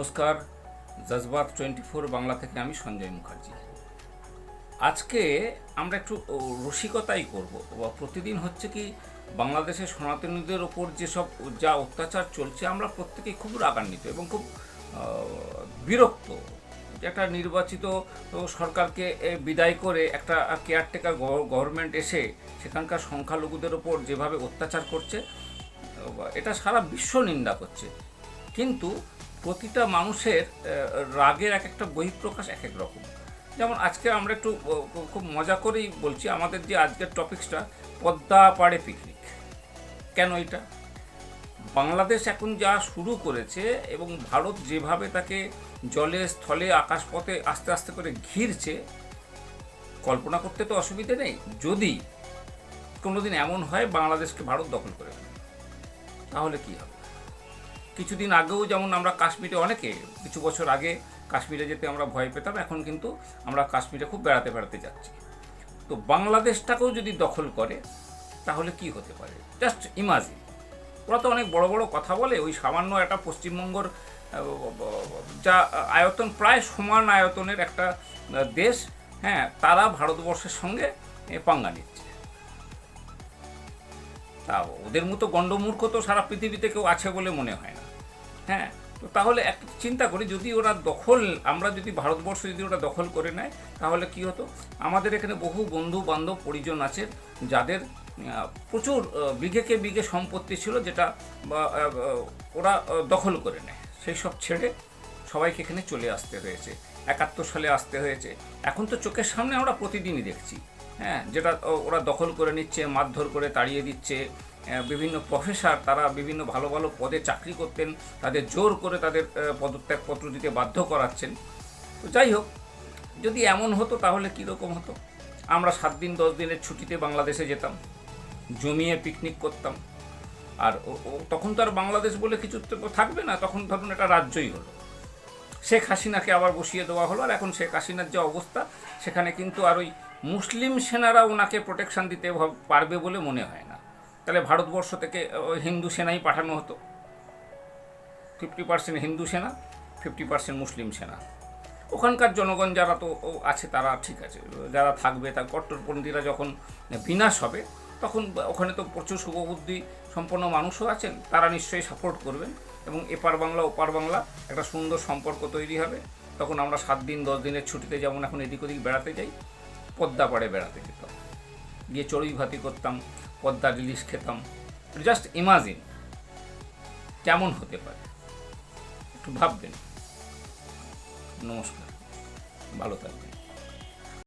নমস্কার, জজবাত 24 বাংলা থেকে আমি সঞ্জয় মুখার্জি। আজকে আমরা একটু রসিকতাই করব। প্রতিদিন হচ্ছে কি বাংলাদেশের সনাতনীদের ওপর যেসব যা অত্যাচার চলছে, আমরা প্রত্যেকেই খুব রাগান্বিত এবং খুব বিরক্ত। একটা নির্বাচিত সরকারকে বিদায় করে একটা কেয়ারটেকার গভর্নমেন্ট এসে সেখানকার সংখ্যালঘুদের ওপর যেভাবে অত্যাচার করছে, এটা সারা বিশ্ব নিন্দা করছে। কিন্তু প্রতিটা মানুষের রাগের এক একটা বহিঃপ্রকাশ এক এক রকম। যেমন আজকে আমরা একটু খুব মজা করেই বলছি, আমাদের যে আজকের টপিকসটা পদ্মা পাড়ে পিকনিক। কেন এটা? বাংলাদেশ এখন যা শুরু করেছে এবং ভারত যেভাবে তাকে জলে স্থলে আকাশপথে আস্তে আস্তে করে ঘিরছে, কল্পনা করতে তো অসুবিধে নেই যদি কোনোদিন এমন হয় বাংলাদেশকে ভারত দখল করে নেয়, তাহলে কী হবে? কিছুদিন আগেও যেমন আমরা কাশ্মীরে কিছু বছর আগে কাশ্মীরে যেতে আমরা ভয় পেতাম, এখন কিন্তু আমরা কাশ্মীরে খুব বেড়াতে যাচ্ছি। তো বাংলাদেশটাকেও যদি দখল করে তাহলে কি হতে পারে? Just imagine. ওরা তো অনেক বড় বড় কথা বলে, ওই সামান্য একটা পশ্চিমবঙ্গর যা আয়তন, প্রায় সমান আয়তনের একটা দেশ, হ্যাঁ, তারা ভারতবর্ষের সঙ্গে পাঙ্গা নিচ্ছে। তা ওদের মতো গণ্ডমূর্খ তো সারা পৃথিবীতে কেউ আছে বলে মনে হয় না। হ্যাঁ, তো তাহলে একটা চিন্তা করি, যদি ওরা আমরা যদি ভারতবর্ষ যদি ওরা দখল করে নেয় তাহলে কি হতো? আমাদের এখানে বহু বন্ধু বান্ধব পরিজন আছে যাদের প্রচুর বিঘেকে বিঘে সম্পত্তি ছিল, যেটা ওরা দখল করে নেয়। সেই সব ছেড়ে সবাইকে এখানে চলে আসতে হয়েছে, 71 সালে আসতে হয়েছে। এখন তো চোখের সামনে আমরা প্রতিদিনই দেখছি, হ্যাঁ, যেটা ওরা দখল করে নিচ্ছে, মারধর করে তাড়িয়ে দিচ্ছে। বিভিন্ন প্রফেসর, তারা বিভিন্ন ভালো ভালো পদে চাকরি করতেন, তাদের জোর করে তাদের পদত্যাগপত্র দিতে বাধ্য করাচ্ছেন। তো যাই হোক, যদি এমন হতো তাহলে কীরকম হতো? আমরা 7 দিন 10 দিনের ছুটিতে বাংলাদেশে যেতাম, জমিয়ে পিকনিক করতাম। আর তখন তো আর বাংলাদেশ বলে কিছু থাকবে না, তখন ধরুন একটা রাজ্যই হলো। শেখ হাসিনাকে আবার বসিয়ে দেওয়া হলো, আর এখন শেখ হাসিনার যে অবস্থা, সেখানে কিন্তু আর ওই মুসলিম সেনারা ওনাকে প্রোটেকশন দিতে পারবে বলে মনে হয় না। তাহলে ভারতবর্ষ থেকে হিন্দু সেনাই পাঠানো হতো, 50% হিন্দু সেনা, 50% মুসলিম সেনা। ওখানকার জনগণ যারা তো আছে তারা ঠিক আছে, যারা থাকবে, তার কট্টরপন্থীরা যখন বিনাশ হবে তখন ওখানে তো প্রচুর শুভবুদ্ধি সম্পন্ন মানুষও আছেন, তারা নিশ্চয়ই সাপোর্ট করবেন এবং এপার বাংলা ওপার বাংলা একটা সুন্দর সম্পর্ক তৈরি হবে। তখন আমরা 7 দিন 10 দিনের ছুটিতে যেমন এখন এদিক ওদিক বেড়াতে যাই, পদ্মা পাড়ে বেড়াতে যেতাম, গিয়ে চড়ুই ভাতি করতাম, পদ্মার ইলিশ খেতাম। জাস্ট ইমাজিন কেমন হতে পারে, একটু ভাববেন। নমস্কার, ভালো থাকবেন।